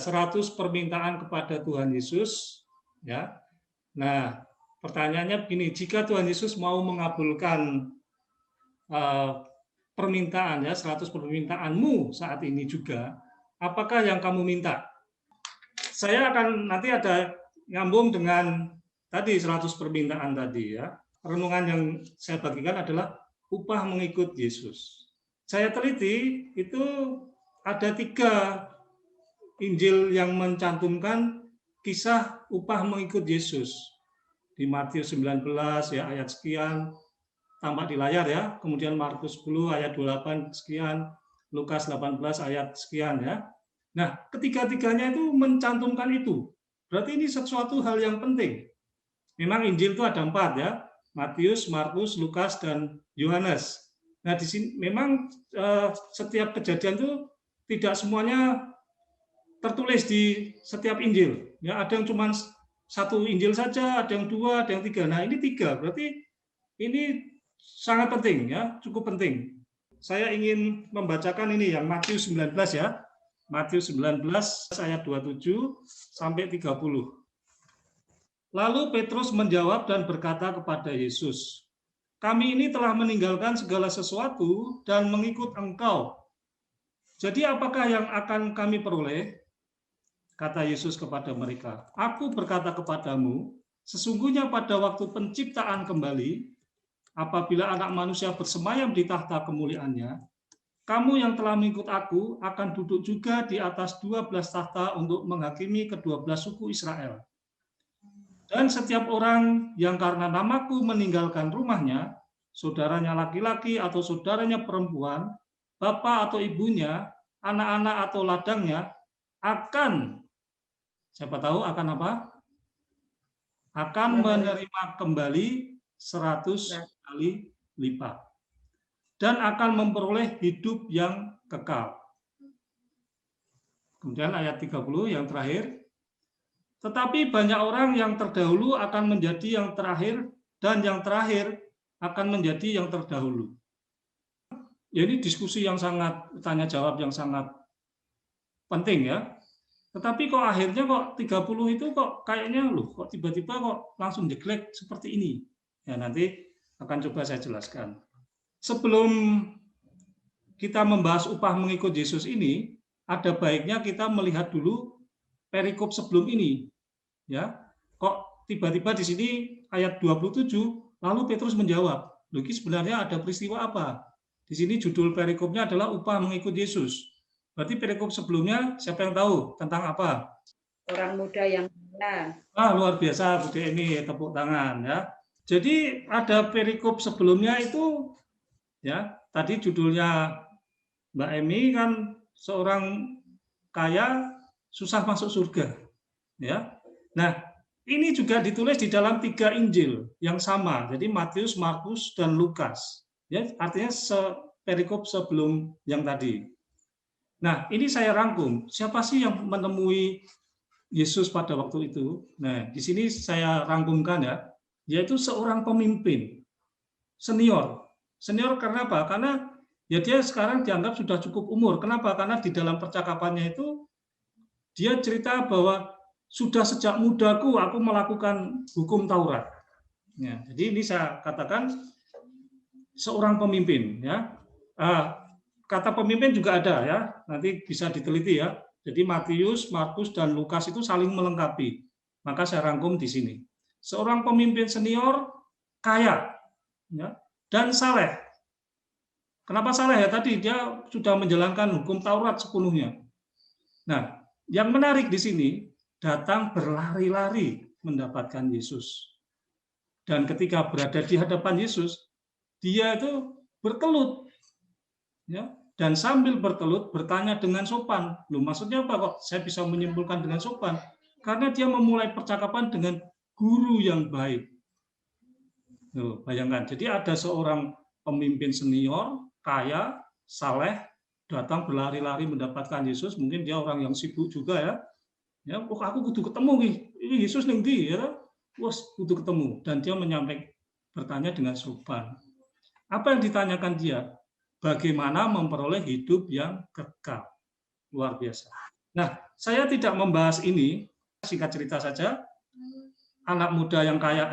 100 permintaan kepada Tuhan Yesus, ya. Nah, pertanyaannya begini, jika Tuhan Yesus mau mengabulkan permintaan, ya, 100 permintaanmu saat ini juga, apakah yang kamu minta? Saya akan nanti ada nyambung dengan tadi 100 permintaan tadi, ya. Renungan yang saya bagikan adalah upah mengikut Yesus. Saya teliti itu ada 3 Injil yang mencantumkan kisah upah mengikut Yesus. Di Matius 19 ya ayat sekian, tampak di layar ya. Kemudian Markus 10 ayat 28 sekian, Lukas 18 ayat sekian ya. Nah, ketiga-tiganya itu mencantumkan itu. Berarti ini sesuatu hal yang penting. Memang Injil itu ada 4 ya. Matius, Markus, Lukas, dan Yohanes. Nah, di sini memang setiap kejadian itu tidak semuanya tertulis di setiap Injil. Ya, ada yang cuma 1 Injil saja, ada yang 2, ada yang 3. Nah, ini 3. Berarti ini sangat penting ya, cukup penting. Saya ingin membacakan ini yang Matius 19 ya. Matius 19 ayat 27 sampai 30. Lalu Petrus menjawab dan berkata kepada Yesus, "Kami ini telah meninggalkan segala sesuatu dan mengikut Engkau. Jadi apakah yang akan kami peroleh?" Kata Yesus kepada mereka, "Aku berkata kepadamu, sesungguhnya pada waktu penciptaan kembali, apabila Anak Manusia bersemayam di tahta kemuliaannya, kamu yang telah mengikut aku akan duduk juga di atas 12 tahta untuk menghakimi ke-12 suku Israel. Dan setiap orang yang karena namaku meninggalkan rumahnya, saudaranya laki-laki atau saudaranya perempuan, bapak atau ibunya, anak-anak atau ladangnya, akan, siapa tahu akan apa? Akan menerima kembali 100 kali lipat. Dan akan memperoleh hidup yang kekal. Kemudian ayat 30 yang terakhir. Tetapi banyak orang yang terdahulu akan menjadi yang terakhir, dan yang terakhir akan menjadi yang terdahulu. Ya, ini diskusi yang sangat, tanya jawab yang sangat penting ya. Tetapi kok akhirnya kok 30 itu kok kayaknya loh, kok tiba-tiba kok langsung jeglek seperti ini. Ya, nanti akan coba saya jelaskan. Sebelum kita membahas upah mengikut Yesus ini, ada baiknya kita melihat dulu perikop sebelum ini. Ya, kok tiba-tiba di sini ayat 27, lalu Petrus menjawab, "Loh, ini sebenarnya ada peristiwa apa?" Di sini judul perikopnya adalah upah mengikut Yesus. Berarti perikop sebelumnya siapa yang tahu tentang apa? Orang muda yang kaya. Luar biasa, Bu ini tepuk tangan ya. Jadi ada perikop sebelumnya itu ya, tadi judulnya Mbak Emi kan seorang kaya susah masuk surga. Ya. Nah, ini juga ditulis di dalam 3 Injil yang sama. Jadi Matius, Markus, dan Lukas. Ya, artinya perikop sebelum yang tadi. Nah, ini saya rangkum. Siapa sih yang menemui Yesus pada waktu itu? Nah, di sini saya rangkumkan ya, yaitu seorang pemimpin senior. Senior karena apa? Karena ya dia sekarang dianggap sudah cukup umur. Kenapa? Karena di dalam percakapannya itu dia cerita bahwa sudah sejak mudaku aku melakukan hukum Taurat. Ya, jadi ini saya katakan seorang pemimpin ya. Kata pemimpin juga ada ya, nanti bisa diteliti ya. Jadi Matius, Markus, dan Lukas itu saling melengkapi. Maka saya rangkum di sini. Seorang pemimpin senior, kaya, ya, dan saleh. Kenapa saleh ya? Tadi dia sudah menjalankan hukum Taurat sepenuhnya. Nah, yang menarik di sini, datang berlari-lari mendapatkan Yesus. Dan ketika berada di hadapan Yesus, dia itu berkelut, ya, dan sambil berkelut bertanya dengan sopan. Loh, maksudnya apa kok saya bisa menyimpulkan dengan sopan? Karena dia memulai percakapan dengan guru yang baik. Loh, bayangkan, jadi ada seorang pemimpin senior, kaya, saleh, datang berlari-lari mendapatkan Yesus. Mungkin dia orang yang sibuk juga ya. Ya, aku kudu ketemu nih. Ini Yesus ning ndi ya? Wes kudu ketemu, dan dia menyampaikan bertanya dengan sopan. Apa yang ditanyakan dia? Bagaimana memperoleh hidup yang kekal. Luar biasa. Nah, saya tidak membahas ini, singkat cerita saja, anak muda yang kaya,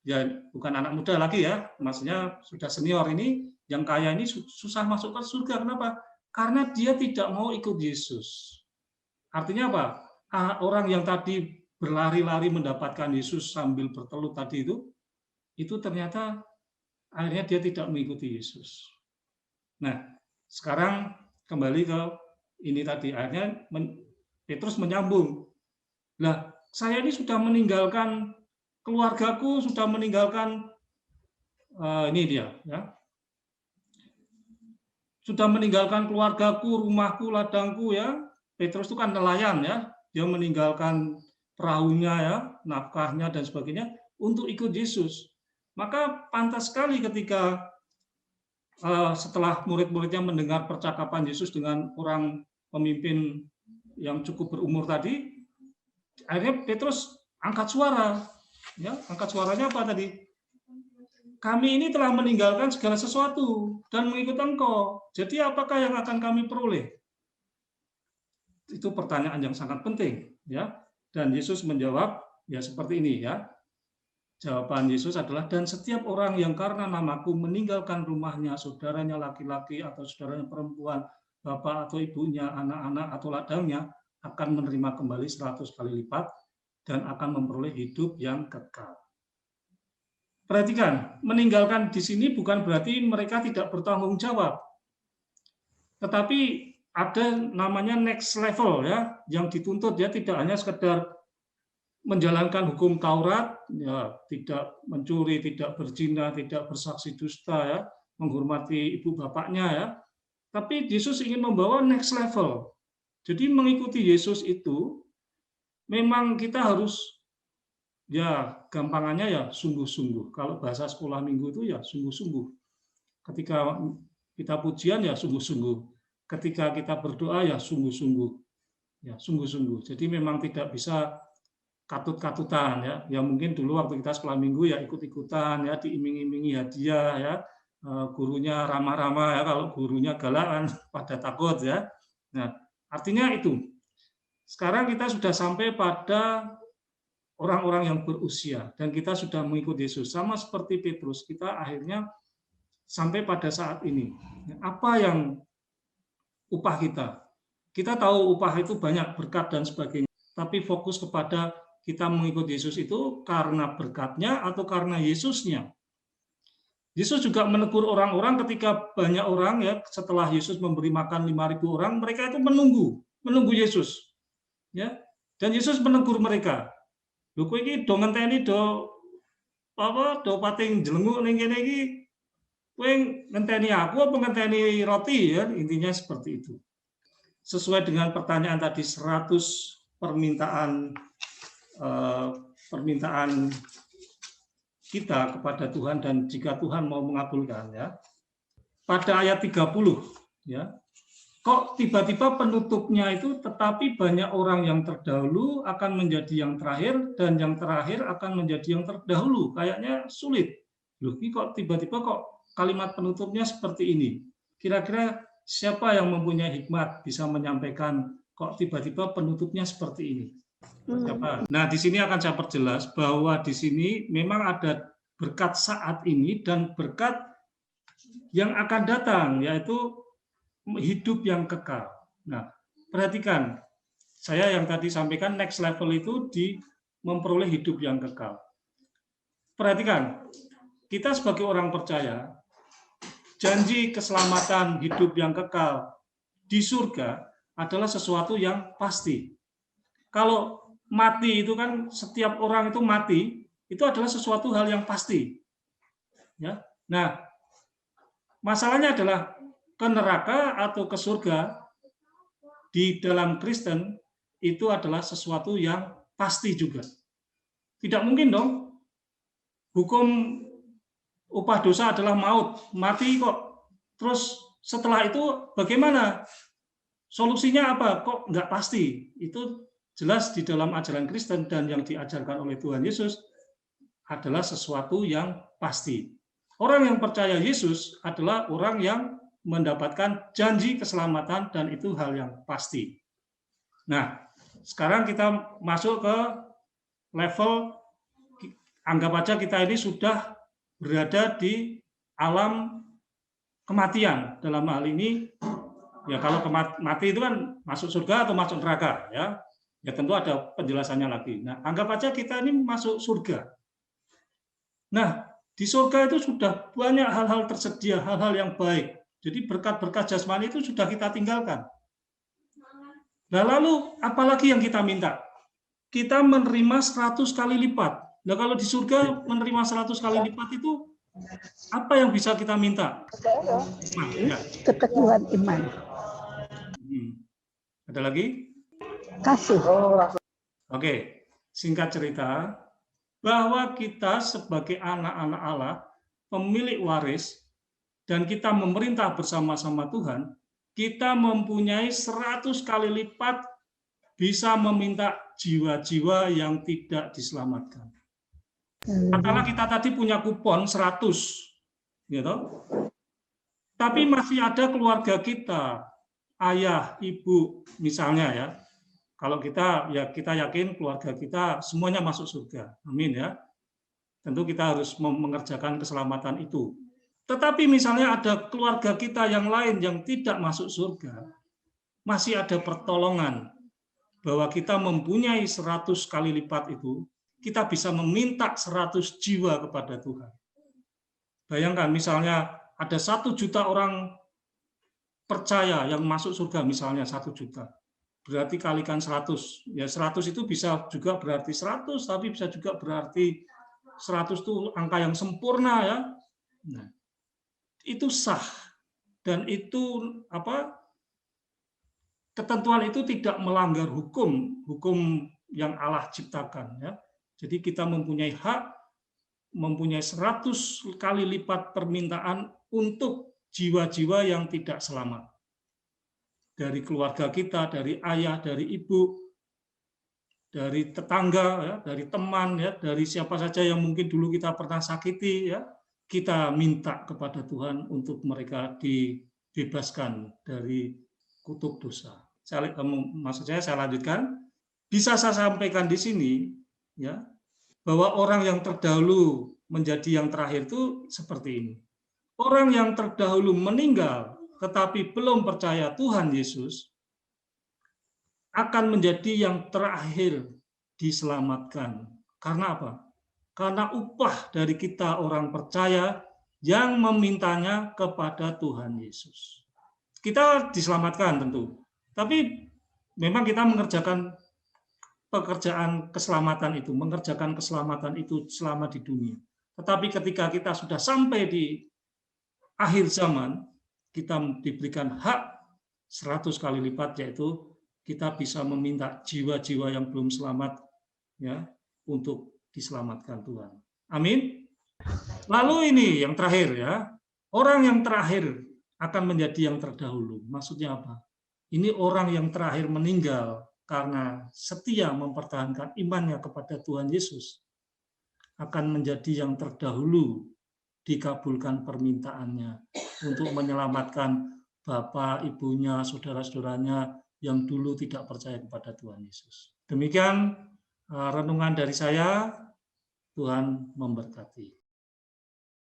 ya bukan anak muda lagi ya, maksudnya sudah senior ini, yang kaya ini susah masuk ke surga. Kenapa? Karena dia tidak mau ikut Yesus. Artinya apa? Orang yang tadi berlari-lari mendapatkan Yesus sambil bertelut tadi itu ternyata akhirnya dia tidak mengikuti Yesus. Nah, sekarang kembali ke ini tadi, akhirnya Petrus menyambung. Lah, saya ini sudah meninggalkan keluargaku, sudah meninggalkan ini dia, ya. Sudah meninggalkan keluargaku, rumahku, ladangku, ya. Petrus itu kan nelayan, ya. Dia meninggalkan perahunya, ya, nafkahnya dan sebagainya untuk ikut Yesus. Maka pantas sekali ketika setelah murid-muridnya mendengar percakapan Yesus dengan orang pemimpin yang cukup berumur tadi, akhirnya Petrus angkat suara, ya, angkat suaranya apa tadi? Kami ini telah meninggalkan segala sesuatu dan mengikut Engkau. Jadi apakah yang akan kami peroleh? Itu pertanyaan yang sangat penting, ya. Dan Yesus menjawab, ya seperti ini, ya. Jawaban Yesus adalah, dan setiap orang yang karena namaku meninggalkan rumahnya, saudaranya laki-laki atau saudaranya perempuan, bapak atau ibunya, anak-anak atau ladangnya, akan menerima kembali 100 kali lipat dan akan memperoleh hidup yang kekal. Perhatikan, meninggalkan di sini bukan berarti mereka tidak bertanggung jawab. Tetapi ada namanya next level, ya, yang dituntut, ya, tidak hanya sekedar menjalankan hukum Taurat, ya, tidak mencuri, tidak berzina, tidak bersaksi dusta, ya, menghormati ibu bapaknya, ya. Tapi Yesus ingin membawa next level. Jadi mengikuti Yesus itu memang kita harus, ya, gampangannya ya sungguh-sungguh. Kalau bahasa sekolah minggu itu ya sungguh-sungguh. Ketika kita pujian ya sungguh-sungguh. Ketika kita berdoa ya sungguh-sungguh. Ya, sungguh-sungguh. Jadi memang tidak bisa katut-katutan, ya. Ya mungkin dulu waktu kita sekolah minggu ya ikut-ikutan, ya, diiming-imingi hadiah, ya. Gurunya ramah-ramah, ya, kalau gurunya galak kan pada takut, ya. Nah, artinya itu. Sekarang kita sudah sampai pada orang-orang yang berusia dan kita sudah mengikuti Yesus. Sama seperti Petrus, kita akhirnya sampai pada saat ini. Apa yang upah kita? Kita tahu upah itu banyak, berkat dan sebagainya. Tapi fokus kepada kita mengikuti Yesus itu karena berkatnya atau karena Yesusnya. Yesus juga menegur orang-orang ketika banyak orang, ya, setelah Yesus memberi makan 5.000 orang, mereka itu menunggu Yesus. Ya. Dan Yesus menegur mereka. Lho kowe iki do ngenteni do pating jelenguk ning kene iki, kowe ngenteni aku apa ngenteni roti, ya, intinya seperti itu. Sesuai dengan pertanyaan tadi, 100 permintaan kita kepada Tuhan, dan jika Tuhan mau mengabulkan, ya. Pada ayat 30, ya. Kok tiba-tiba penutupnya itu, tetapi banyak orang yang terdahulu akan menjadi yang terakhir dan yang terakhir akan menjadi yang terdahulu. Kayaknya sulit. Loh, ini kok tiba-tiba kok kalimat penutupnya seperti ini. Kira-kira siapa yang mempunyai hikmat bisa menyampaikan kok tiba-tiba penutupnya seperti ini? Siapa? Nah, di sini akan saya perjelas bahwa di sini memang ada berkat saat ini dan berkat yang akan datang, yaitu hidup yang kekal. Nah, perhatikan, saya yang tadi sampaikan next level itu di memperoleh hidup yang kekal. Perhatikan, kita sebagai orang percaya, janji keselamatan hidup yang kekal di surga adalah sesuatu yang pasti. Kalau mati itu kan, setiap orang itu mati, itu adalah sesuatu hal yang pasti. Ya. Nah, masalahnya adalah ke neraka atau ke surga di dalam Kristen itu adalah sesuatu yang pasti juga. Tidak mungkin dong. Hukum upah dosa adalah maut, mati kok. Terus setelah itu bagaimana? Solusinya apa? Kok nggak pasti? Itu jelas di dalam ajaran Kristen dan yang diajarkan oleh Tuhan Yesus adalah sesuatu yang pasti. Orang yang percaya Yesus adalah orang yang mendapatkan janji keselamatan dan itu hal yang pasti. Nah, sekarang kita masuk ke level, anggap aja kita ini sudah berada di alam kematian. Dalam hal ini, ya kalau mati itu kan masuk surga atau masuk neraka, ya. Ya tentu ada penjelasannya lagi. Nah, anggap aja kita ini masuk surga. Nah, di surga itu sudah banyak hal-hal tersedia, hal-hal yang baik. Jadi berkat-berkat jasmani itu sudah kita tinggalkan. Nah, lalu apalagi yang kita minta? Kita menerima 100 kali lipat. Nah, kalau di surga menerima 100 kali lipat itu apa yang bisa kita minta? Ya. Keteguhan iman. Ada lagi? Kasih. Oke, singkat cerita, bahwa kita sebagai anak-anak Allah, pemilik waris, dan kita memerintah bersama-sama Tuhan, kita mempunyai 100 kali lipat bisa meminta jiwa-jiwa yang tidak diselamatkan. Katakanlah kita tadi punya kupon 100, gitu. Tapi masih ada keluarga kita, ayah, ibu, misalnya ya. Kalau kita yakin keluarga kita semuanya masuk surga, amin ya. Tentu kita harus mengerjakan keselamatan itu. Tetapi misalnya ada keluarga kita yang lain yang tidak masuk surga, masih ada pertolongan bahwa kita mempunyai 100 kali lipat itu, kita bisa meminta 100 jiwa kepada Tuhan. Bayangkan misalnya ada 1 juta orang percaya yang masuk surga, misalnya 1 juta. Berarti kalikan 100. Ya 100 itu bisa juga berarti 100, tapi bisa juga berarti 100 itu angka yang sempurna ya. Nah, itu sah. Dan itu ketentuan itu tidak melanggar hukum yang Allah ciptakan ya. Jadi kita mempunyai hak, mempunyai 100 kali lipat permintaan untuk jiwa-jiwa yang tidak selamat. Dari keluarga kita, dari ayah, dari ibu, dari tetangga, ya, dari teman, ya, dari siapa saja yang mungkin dulu kita pernah sakiti, ya, kita minta kepada Tuhan untuk mereka dibebaskan dari kutuk dosa. Maksud saya lanjutkan. Bisa saya sampaikan di sini, ya, bahwa orang yang terdahulu menjadi yang terakhir itu seperti ini. Orang yang terdahulu meninggal tetapi belum percaya Tuhan Yesus, akan menjadi yang terakhir diselamatkan. Karena apa? Karena upah dari kita orang percaya yang memintanya kepada Tuhan Yesus. Kita diselamatkan tentu, tapi memang kita mengerjakan pekerjaan keselamatan itu, mengerjakan keselamatan itu selama di dunia. Tetapi ketika kita sudah sampai di akhir zaman, kita diberikan hak 100 kali lipat, yaitu kita bisa meminta jiwa-jiwa yang belum selamat ya untuk diselamatkan Tuhan. Amin. Lalu ini yang terakhir ya. Orang yang terakhir akan menjadi yang terdahulu. Maksudnya apa? Ini orang yang terakhir meninggal karena setia mempertahankan imannya kepada Tuhan Yesus akan menjadi yang terdahulu dikabulkan permintaannya untuk menyelamatkan bapak, ibunya, saudara-saudaranya yang dulu tidak percaya kepada Tuhan Yesus. Demikian renungan dari saya. Tuhan memberkati.